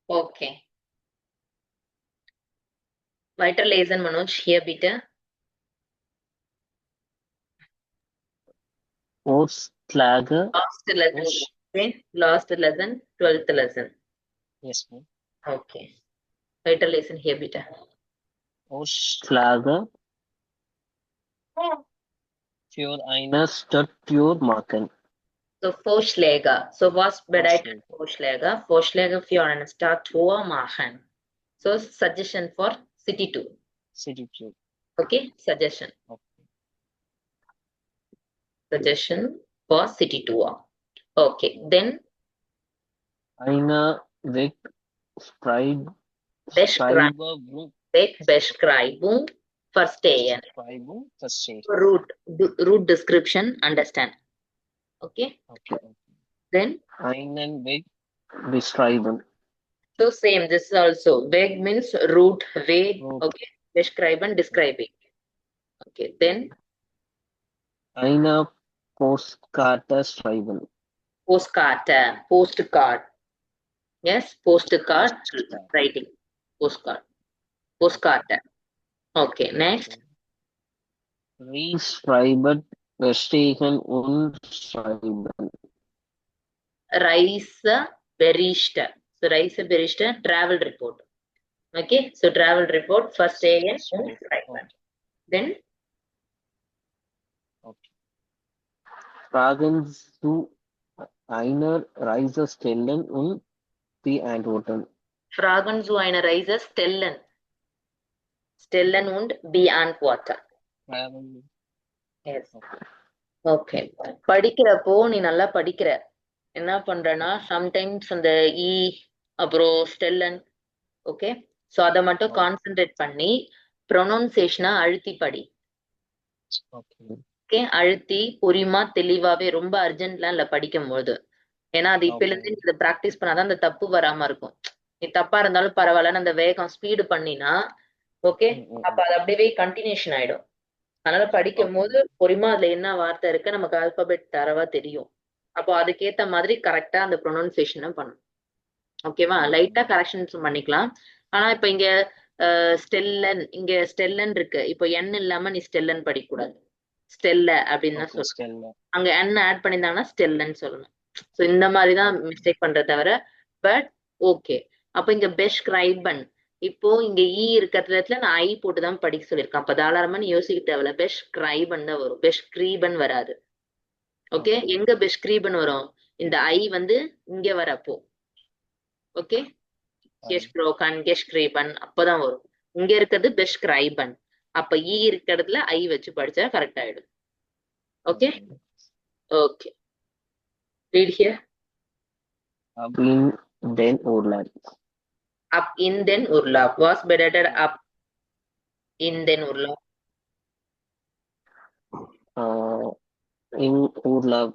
Okay. Weiterlesen, Manoj, hier bitte. Ostlager. Last lesson. Okay. Last lesson, 12th lesson. Yes, ma'am. Okay. Weiterlesen, hier bitte. Ostlager für eine Stadttour machen. So, Vorschläge. So, was bedeutet Vorschläge. Vorschläge? Vorschläge für eine Stadttour machen. So, suggestion for city tour. City tour. Okay, suggestion. Okay. Suggestion for city tour. Okay, then Eine Wegbeschreibung Beschreibung verstehen. verstehen. Route description, understand. Okay, Okay. then Einen Weg beschreiben. so same. This is also Weg means route, way. Route. Okay, beschreiben, describing. Okay, then Eine Postkarte schreiben. postcard. Yes, postcard writing. Postcard. Okay, next. Reschreiben, verstehen und schreiben. Reiseberichte. So Reiseberichte, travel report. Okay, so travel report, first AN und schreiben. Then Okay. Fragen zu einer Reise stellen und die antworten. Fragen zu einer Reise stellen. Stellen und beantworten. Yes. Okay. படிக்கிறப்போ நீ நல்லா படிக்கிற. என்ன பண்றேன்னா sometimes அந்த இ அப்புறம் ஸ்டெல்லன் okay so அதை மட்டும் கான்சென்ட்ரேட் பண்ணி ப்ரொனவுன்சியேஷனை அழுத்தி படி. ஓகே, அழுத்தி பொறியுமா தெளிவாவே ரொம்ப அர்ஜென்ட்லாம் இல்ல படிக்கும் போது. ஏன்னா அது இப்பல இருந்து நீ இதை பிராக்டிஸ் பண்ணாதான் அந்த தப்பு வராம இருக்கும். நீ தப்பா இருந்தாலும் பரவாயில்லன்னு அந்த வேகம் ஸ்பீடு பண்ணினா ஓகே அப்ப அது அப்படியே கண்டினியூஷன் ஆயிடும். அதனால படிக்கும் போது பொறுமா அதுல என்ன வார்த்தை இருக்கு நமக்கு ஆல்பபெட் தரவா தெரியும். அப்போ அதுக்கேத்த மாதிரி கரெக்டா அந்த ப்ரொனவுன்சியேஷனை பண்ணும். ஓகேவா, லைட்டா கரெக்ஷன்ஸ் பண்ணிக்கலாம். ஆனா இப்ப இங்க ஸ்டெல்லன், இங்க ஸ்டெல்லன் இருக்கு. இப்போ என் இல்லாம நீ ஸ்டெல்லன் படிக்கக்கூடாது. ஸ்டெல்ல அப்படின்னு தான் சொல்லணும். அங்க என் ஆட் பண்ணியிருந்தாங்கன்னா ஸ்டெல்லன்னு சொல்லணும். ஸோ இந்த மாதிரி தான் மிஸ்டேக் பண்றத தவிர பட் ஓகே. அப்ப இங்க பெஸ்கிரைபன், இப்போ இங்க இ இருக்கிற இடத்துல நான் ஐ போட்டு தான் படிக்க சொல்லியிருக்கேன். அப்ப தாராளமா நீ யோசிக்க தேவையில்ல, பெஸ்கிரைபன் தான் வரும், பெஸ்கிரீபன் வராது. ஓகே, எங்க பெஸ்கிரீபன் வரும்? இந்த ஐ வந்து இங்க வரப்போ. ஓகே, கெஷ்ப்ரோகன் கெஷ்கிரீபன் அப்பதான் வரும். இங்க இருக்கிறது பெஸ்கிரைபன். அப்ப இ இருக்கிற இடத்துல ஐ வச்சு படிச்சா கரெக்ட் ஆயிடும். Okay okay, read here. Up in then Urlaub. Up in then Urlaub. Was bedeutet up in then Urlaub? In Urlaub.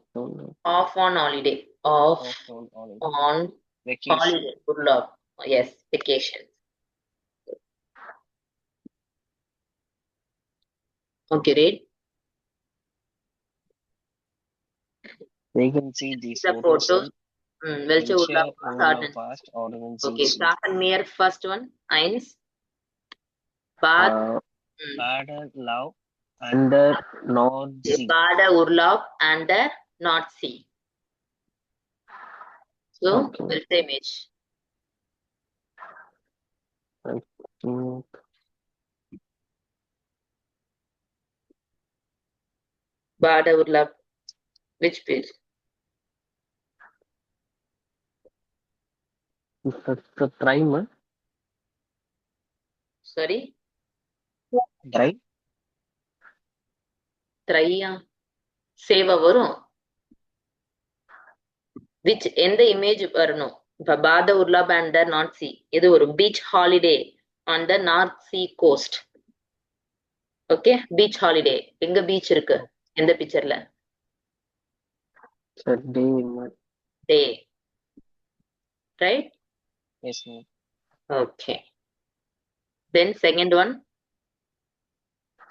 Off on holiday. Off on vacation. holiday. Urlaub. Yes, vacation. Okay, read. They can see these The photos. Welche Urlaub starten? past ordinance. Okay, starten wir first one. Eins. Bad. Badeurlaub under North Sea. Badeurlaub under North Sea. So, welche image? Badeurlaub. Which page? The primer. Sorry? Try. Try-யா? சேவா வரும். Which எந்த image வரணும்? இப்ப பாதவுர்லாப் அண்ட் த north சி இது ஒரு beach holiday on the north sea coast. Okay, beach holiday. எங்க பீச் இருக்கு எந்த பிக்சர்ல? டே, right? Yes, ma'am. Okay. Then second one.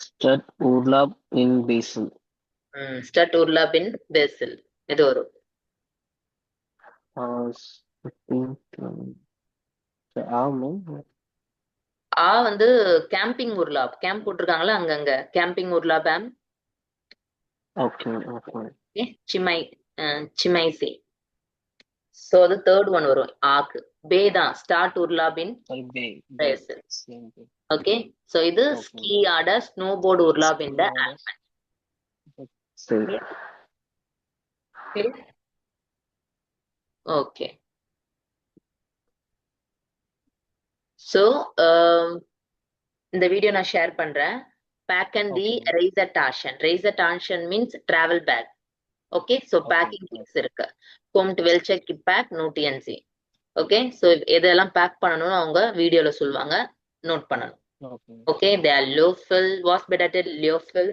Stud Urlaub in Basel. Stud Urlaub in Basel. இது வரும். So, ஆமாம். வந்து கேம்பிங் உர்லாப். கேம்ப் போட்டிருக்காங்களா அங்கங்க. கேம்பிங் உர்லாப் ஆம். Okay, okay. ஓகே. சிமைசி. சோ அது தேர்ட் ஒன் வரும். ஆக்கு. பே தான். ஸ்டார்ட் உர்லாப் in Sorry, bay. Brazil. Same thing. Okay. So இது Okay. ஸ்கீ ஆட ஸ்னோபோர்டு உர்லாப் இன் த சரி. Clear? ஓகே. சோ இந்த வீடியோ நான் ஷேர் பண்றேன். Bag and the Okay. Reisetasche. Reisetasche means travel bag. Okay. So Okay. Packing tips இருக்கு. Kommt welche Gepäck notieren Sie. Okay. So எதெல்லாம் pack பண்ணணும்னு அவங்க வீடியோல சொல்லுவாங்க. நோட் பண்ணணும். Okay. Okay. They are Löffel. Was bedeutet Löffel?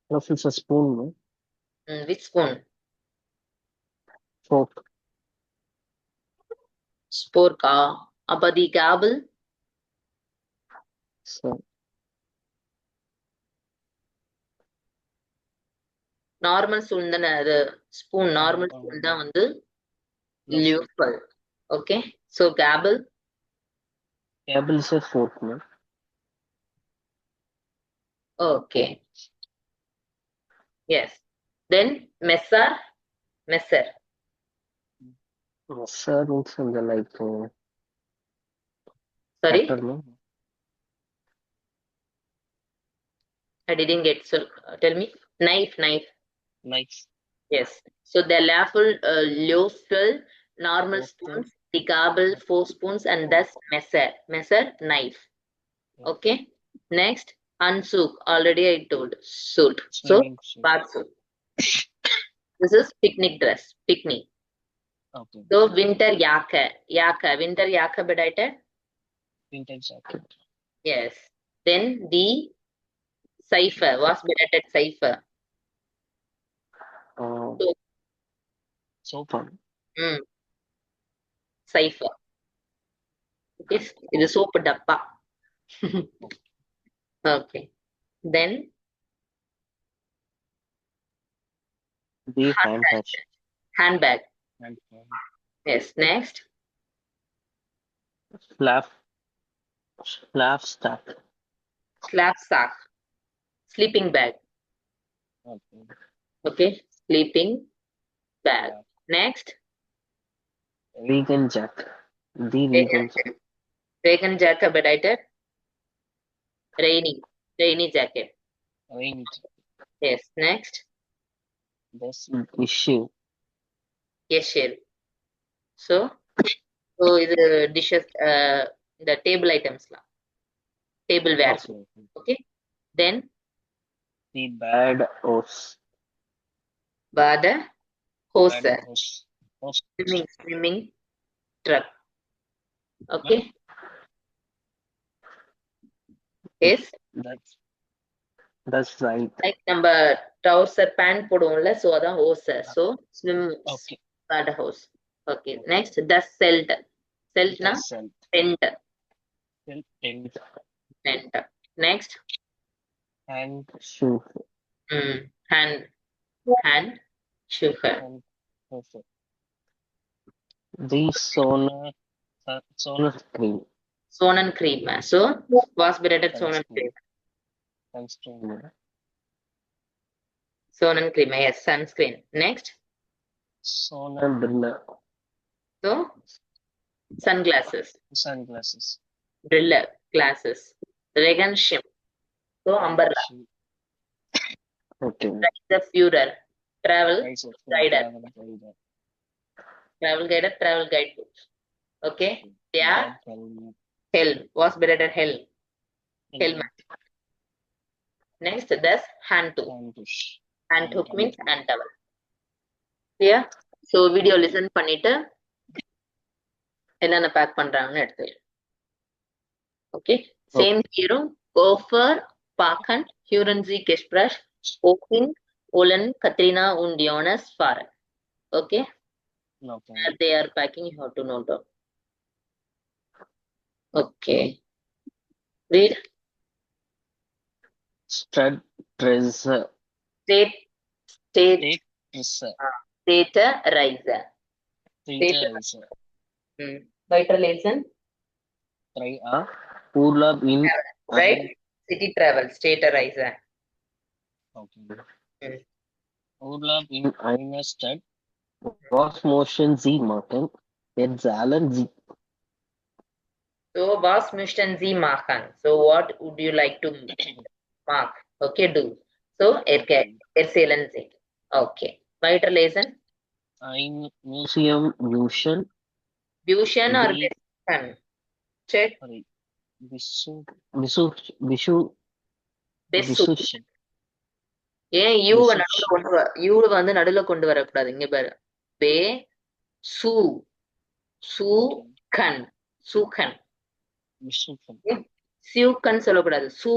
Plus it's a spoon, no? Which spoon? Fork. Spork. அப்ப die Gabel? So, normal spoon தானே அது. Spoon normal spoon தான் வந்து Löffel. Okay. So Gabel? Gabel is a fork, no? Okay. Yes. Then Messer? Messer. Sir means in the like Sorry? cutter, no? I didn't get, so tell me. Knife. Nice. Yes. So the Löffel, Löffel, normal Okay. spoons, the Gabel, 4 spoons, and thus Messer. Messer, knife. Okay. Next, Anzug. Already I told. Suit. So, Swimming suit. bath suit. This is picnic dress. Picnic. Okay. So, winter Jacke. Winter Jacke bedeutet? Winter jacket. Yes. Then the Seife. Was bedeutet Seife? Soap. Soap. Seife. Okay. இது soap டப்பா. Okay. Then The handbag. handbag. Yes. Next, Flap stack. slap sack. Sleeping bag. Okay. Okay. Sleeping bag. Next, Vegan jacket. The vegan jacket. Regan jacket bedeutet rainy jacket. Rain jacket. Yes. Next, This issue. Yeshil. So இது dishes, இந்த table items லாம். Tableware. Okay. Okay. Then The bad hose. bada hose. Bad hose. Swimming truck. Okay. Yes. That's right. Like நம்ம trouser pant போடுவோம்ல, so அதான் hose. So swim Okay. bad hose. Okay. Next, the celt. Celt na tent. Tent. Next, Hand shoe. hand shoe. The sonar cream. Sonnencreme. So was bedeutet Sonnencreme? Sunscreen. Sonnencreme. Yes, sunscreen. Next, Sonar driller. so sunglasses. Driller glasses. Regenschirm. So umbrella. Okay. The Führer. Travel guide. Travel guide. Travel guidebook. Okay. Yeah. Helm. Was bedeutet helm? Helmet. Next, this hand tool. Hand hook means hand towel. Clear? So video listen பண்ணிட்டு என்னென்ன back பண்றாங்கன்னு எடுத்து. Okay. Same hero. Gopher, Parkhunt, Huronzi, Keshbrush, Oaking, Olen, Katrina und Jonas Farah. Okay. Where they are packing, you have to note down. Okay. Read. Stud dresser. Riser. Weiterlesen. Try a Urlaub in Right? ein City travel, Städtereise. okay. Hmm. Urlaub in einer Stadt. Was möchten Sie machen? Erzählen Sie. So, was möchten Sie machen? So, what would you like to mark? Okay, do. So, Okay. erzählen Sie. Okay. Weiterlesen. Ein Museum Fusion. Fusion or Die Besuchen? Check. sorry. Visu Visu Visu Besu. Visution. ஏன் யூவை நடுவுல Visution. கொண்டு யூவை வந்து நடுவுல கொண்டு வரக்கூடாது. இங்க பாரு. பே சு சு Okay. கன் சுகன். Visukan. சியூக்கன் சொல்லக்கூடாது. சு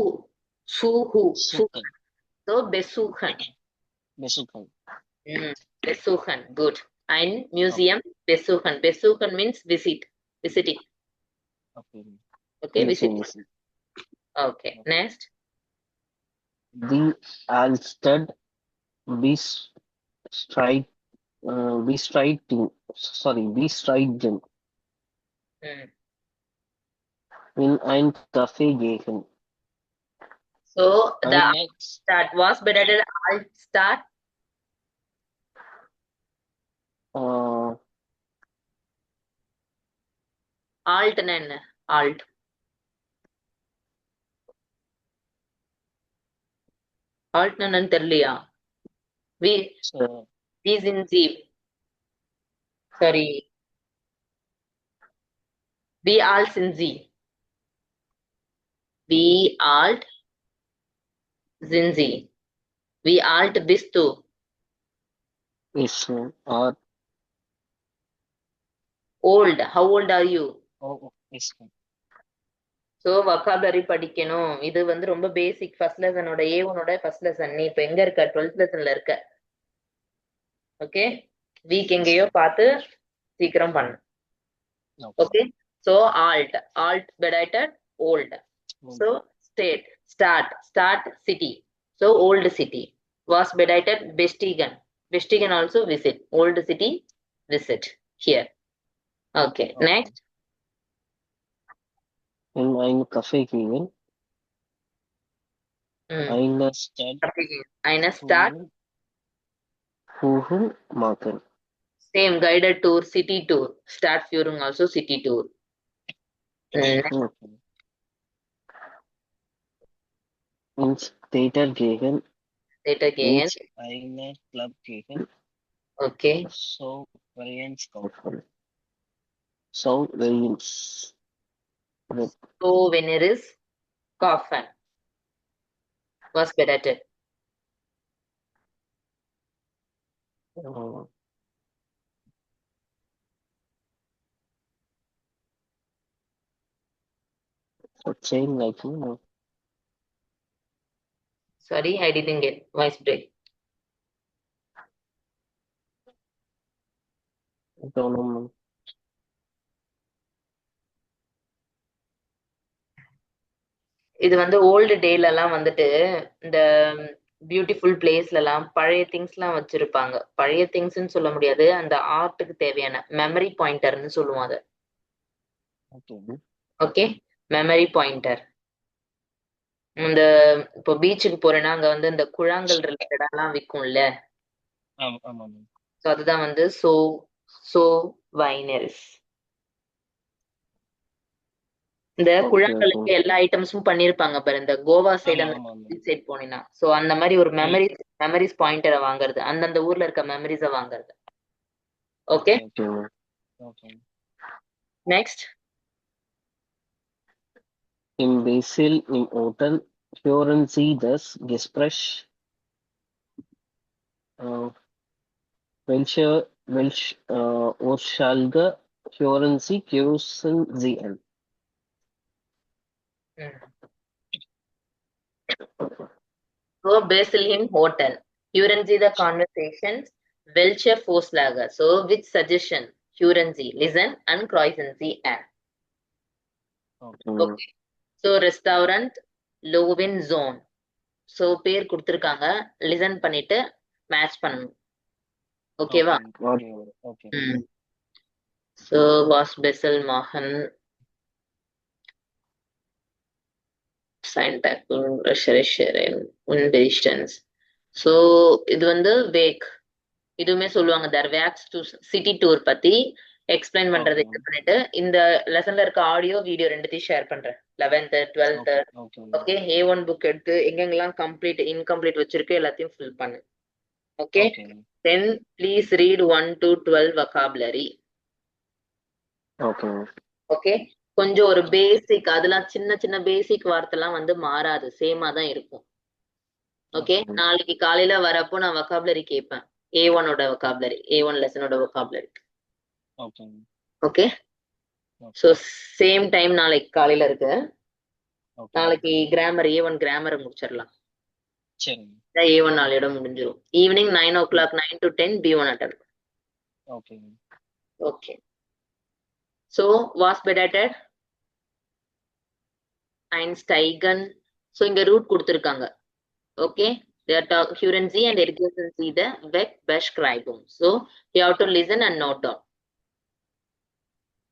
சுஹு சு. Sukan. So, Besuchen. Besukan. Besuchen. Good. Ein Okay. Museum Besuchen. Besuchen means visit. Visiting. Okay. Okay, Listen, visit. listen. Okay. Next. Die Alsted Bestride Bestriding. Sorry, Bestriding. Hmm. In ein Café gehen. So, the Eine start was better alt start. uh, Alt என்ன? Alt. Alt என்னன்னு தெரியலையா? We we sind sie. Sorry. We all sind sie. We alt sind sie. Wie alt bist du? is or Old. How old are you? is so vocabulary படிக்கணும். இது வந்து ரொம்ப பேசிக் first லெசனோட A1ஓட first lesson. நீ இப்ப எங்க இருக்க? 12th லெசன்ல இருக்க. Okay, week எங்கேயோ பார்த்து சீக்கிரம் பண்ணு. ஓகே, ஸோ ஆல்ட் ஆல்ட் பெடைட்டட் ஓல்ட். ஸோ ஸ்டேட் ஸ்டார்ட் சிட்டி. ஸோ ஓல்டு சிட்டி வாஸ் பெடைட்டட் பெஸ்டிகன். பெஸ்டிகன் also visit. Old city visit here. Okay, next. in ein Café gehen. Eine Stadt Eine Stadt. Kuchen machen. Same guided tour, city tour. Start führen also city tour. Okay. Ins Theater gehen. Later again. Ins eine Club gehen. Okay. So variants kaufen. So variants. So when it is coffin was better. So chain like you know. Sorry, I didn't get voice break. I don't know. இது வந்து old டேல எல்லாம் வந்துட்டு இந்த beautiful பிளேஸ்ல எல்லாம் பழைய things எல்லாம் வச்சிருப்பாங்க. பழைய திங்ஸ்ன்னு சொல்ல முடியாது, அந்த ஆர்ட்டுக்கு தேவையான மெமரி பாயிண்டர்னு சொல்லுவோம் அதை. Okay, memory pointer. இந்த இப்போ பீச்சுக்கு போறேன்னா அங்க வந்து இந்த குழாங்கல் ரிலேட்டடா எல்லாம் விற்கும்ல. சோ அதுதான் வந்து சோ வைனர்ஸ். இந்த குழாங்களுக்கு எல்லா ஐட்டம்ஸும் பண்ணிருப்பாங்க பாரு. இந்த கோவா சைடு அந்த சைடு போனீங்கன்னா சோ அந்த மாதிரி ஒரு மெமரிஸ் பாயிண்டரை வாங்குறது, அந்தந்த ஊர்ல இருக்க மெமரிஸ வாங்குறது. Okay, next. Im Basil im Hotel hören Sie das Gespräch. Welche Urschalge hören Sie küssen Sie an? So Basil in hotel. Hören Sie the conversations. Welche Vorschläge? So which suggestion? Hören Sie, listen and kreuzen Sie an. Okay. So restaurant Lovin Zone. So பேர் கொடுத்திருக்காங்க, listen பண்ணிட்டு match பண்ணணும். ஓகேவா? So was Bessel Mahan sign tackle Recherchen und distance. So இது வந்து wake இதுவுமே சொல்லுவாங்க தர் wax to city tour பத்தி எக்ஸ்பிளைன் பண்றது Okay. இது பண்ணிட்டு இந்த லெசன்ல இருக்க ஆடியோ வீடியோ ரெண்டுத்தையும் ஷேர் பண்றேன் 11th 12th Okay. Okay. Okay A1 book எடுத்து எங்கெங்கெல்லாம் கம்ப்ளீட் இன்கம்ப்ளீட் வச்சிருக்கு எல்லாத்தையும் ஃபில் பண்ணு okay Okay. Then please read 1 to 12 vocabulary Okay. Okay கொஞ்சம் ஒரு பேசிக் அதெல்லாம் சின்ன சின்ன பேசிக் வார்த்தைலாம் வந்து மாறாது சேமா தான் இருக்கும் ஓகே Okay. நாளைக்கு காலையில வரப்போ நான் vocabulary கேட்பேன் A1 ஓட vocabulary A1 லெசனோட vocabulary Okay. Okay so same time நாளைக்கு காலையில இருக்கு Okay. நாளைக்கு கிராமர் A1 கிராமரை முடிச்சிடலாம் சரி. A1 நாளையோட முடிஞ்சிடும் ஈவினிங் 9 o'clock 9 to 10 B1 அட்டன் Okay. ஓகே ஸோ வாஸ் பெடேட்டட் ஐன்ஸ்டைகன் ஸோ இங்க ரூட் கொடுத்துருக்காங்க okay they are talk Huron Z and Erikson Z the Beck beschreibung so you have to listen and note down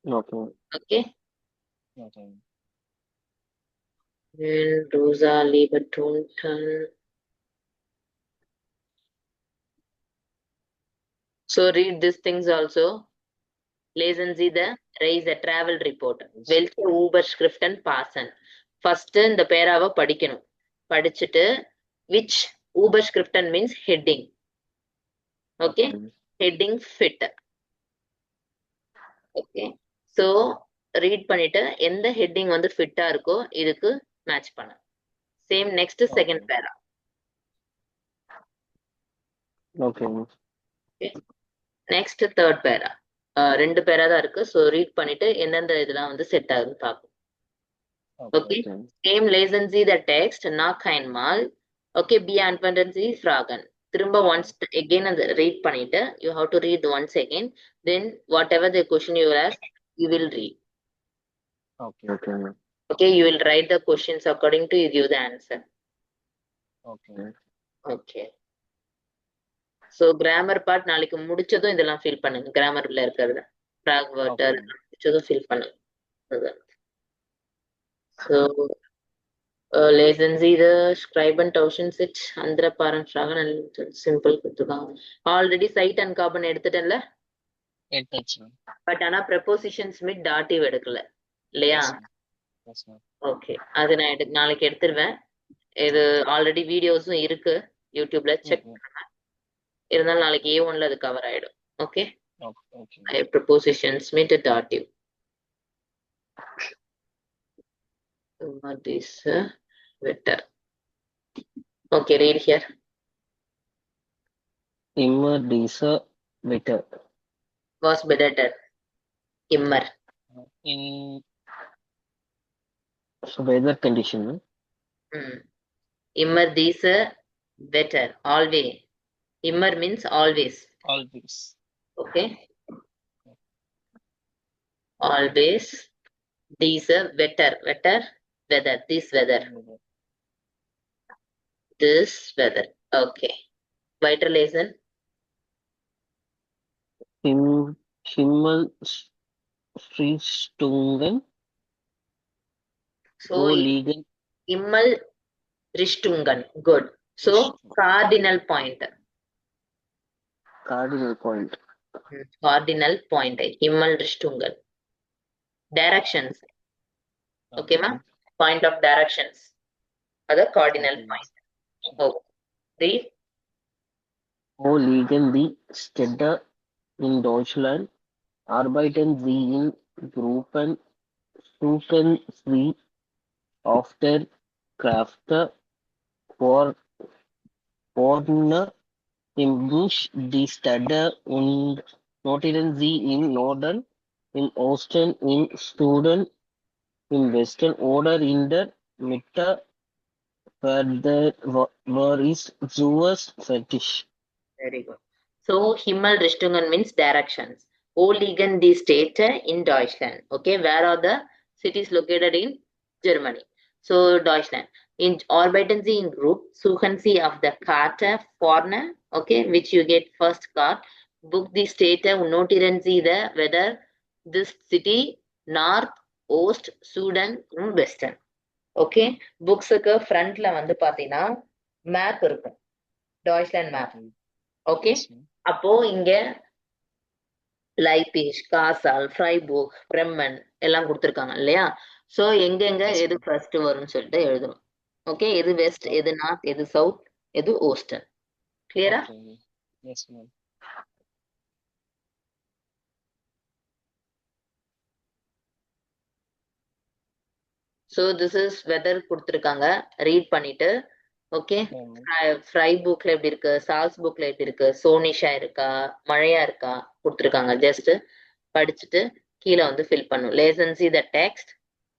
Okay. okay Okay. and Rosa Liebertunten so read these things also lesen Sie the raise a travel report welche Überschriften passen first இந்த பேராவை படிக்கணும் படிச்சுட்டு which Überschriften means heading okay heading fit okay so read பண்ணிட்டு எந்த heading வந்து ஃபிட்டா இருக்கோ இதுக்கு match பண்ண சேம் நெக்ஸ்ட் செகண்ட் பேரா Okay. நெக்ஸ்ட் தேர்ட் பேரா ரெண்டு பேரா தான் இருக்கு ஸோ ரீட் பண்ணிட்டு எந்தெந்த இதெல்லாம் வந்து செட் ஆகுதுன்னு பார்ப்போம் okay same lesen Sie the text nach einmal okay be antworten Sie Fragen திரும்ப ஒன்ஸ் again அந்த ரீட் பண்ணிட்டு you have to read once again then whatever the question you ask you will read Okay. Okay. okay you will write the questions according to you give the answer Okay. okay so grammar part நாளைக்கு முடிச்சதும் இதெல்லாம் fill பண்ணுங்க கிராமர்ல இருக்கிறது frag word Okay. முடிச்சதும் fill பண்ணுங்க so lesen Sie the Schreiben Tauschen Sit andere Paaren Fragen and simple கொடுத்துருக்காங்க already side and carbon எடுத்துட்டேன்ல எடுத்தாச்சு. But ஆனா prepositions mit dative எடுக்கல இல்லையா Yes, ma'am. ஓகே அது நான் நாளைக்கு எடுத்துருவேன் இது ஆல்ரெடி வீடியோஸும் இருக்கு யூடியூப்ல செக் பண்ணுங்க இருந்தாலும் நாளைக்கு A1ல அது கவர் ஆயிடும் okay Okay. prepositions mit dative this better okay read here Immer dieser Wetter. was better immer In weather condition. immer diese better always immer means always Always. okay always diese weather weather this weather okay weiter lesen Himmelsrichtungen so liegen. Himmelsrichtungen good so cardinal point Himmelsrichtungen directions okay ma point of directions other cardinal point oh read Wo liegen die Städte in Deutschland? Arbeiten Sie in Gruppen? Suchen Sie after Kräfte Partner im Busch die Städte und notieren Sie in Norden, im Osten, im Süden, im Westen oder in der Mitte. Where is Zuwas fertig? very good so Himmelsrichtungen means directions wo liegen die Städte in Deutschland okay where are the cities located in Germany so Deutschland in arbeiten Sie in group suchen Sie auf der Karte vorne okay which you get first card book the Städte und notieren Sie the weather this city, north, ஓஸ்ட், சூடன், western. Okay, புக்ஸுக்கு ஃப்ரண்ட்ல வந்து பாத்தீங்கன்னா map இருக்கும், டாய்ச்லாண்ட் map. Okay. Okay, Yes, ma'am. அப்போ இங்க லைபீஷ், காசால், ஃப்ரைபூக், பிரம்மன் எல்லாம் கொடுத்துருக்காங்க இல்லையா? சோ எங்கெங்க Yes, எது ma'am. ஃபர்ஸ்ட் வரும்னு சொல்லிட்டு எழுதணும். ஓகே, எது வெஸ்ட், Okay. எது நார்த், எது சவுத், எது ஓஸ்டர்ன். கிளியரா? Okay. Yes, ma'am. So this is weather கொடுத்துருக்காங்க, ரீட் பண்ணிட்டு. Okay, Okay, ma'am. ஃப்ரை புக்ல எப்படி இருக்கு, சால்ஸ் புக்ல எப்படி இருக்கு, சோனிஷா இருக்கா, மழையா இருக்கா கொடுத்துருக்காங்க. ஜஸ்ட் படிச்சுட்டு கீழே வந்து ஃபில் பண்ணும். லேசன்சி த டெக்ஸ்ட்.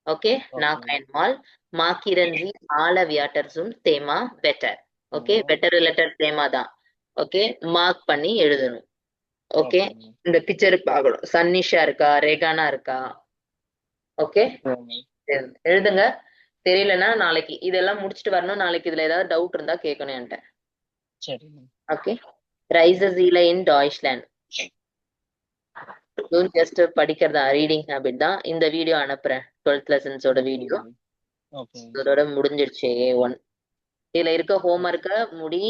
ஓகே, நான் Okay. கைன்மால் மாக்கிரன்ஜி ஆல வியாட்டர்ஸும் தேமா பெட்டர். Okay, Mm. பெட்டர் ரிலேட்டட் தேமா தான். ஓகே, மார்க் பண்ணி எழுதணும். Okay, Okay, ma'am. இந்த பிக்சருக்கு பார்க்கணும், சன்னிஷா இருக்கா, ரேகானா இருக்கா. Okay, Yeah, ma'am. எழுதுங்க. தெரியலன்னா நாளைக்கு இதெல்லாம் முடிச்சுட்டு வரணும். நாளைக்கு இதுல ஏதாவது டவுட் இருந்தா கேட்கணும் என்கிட்ட. சரி, ma'am. ஓகே, ரைசஸீல இன் டாய்ச்லாண்ட். ஜஸ்ட் படிக்கிறதா, ரீடிங் ஹேபிட் தான். இந்த வீடியோ அனுப்புறேன், 12th லெசன்ஸோட Okay, video. ma'am. Okay. இதோட முடிஞ்சிடுச்சு A1. இதுல இருக்க ஹோம்ஒர்க்க முடி.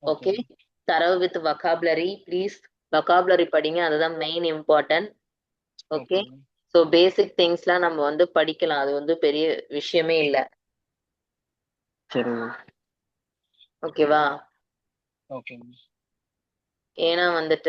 Okay, Okay. தரவு வித் வொக்காபுலரி ப்ளீஸ். வொக்காபுலரி படிங்க, அதுதான் main important. Okay, Okay, ma'am. So basic திங்ஸ்லாம் நம்ம வந்து படிக்கலாம், அது வந்து பெரிய விஷயமே இல்லை. சரி, ma'am. ஓகேவா? Okay, ma'am. ஏன்னா வந்துட்டு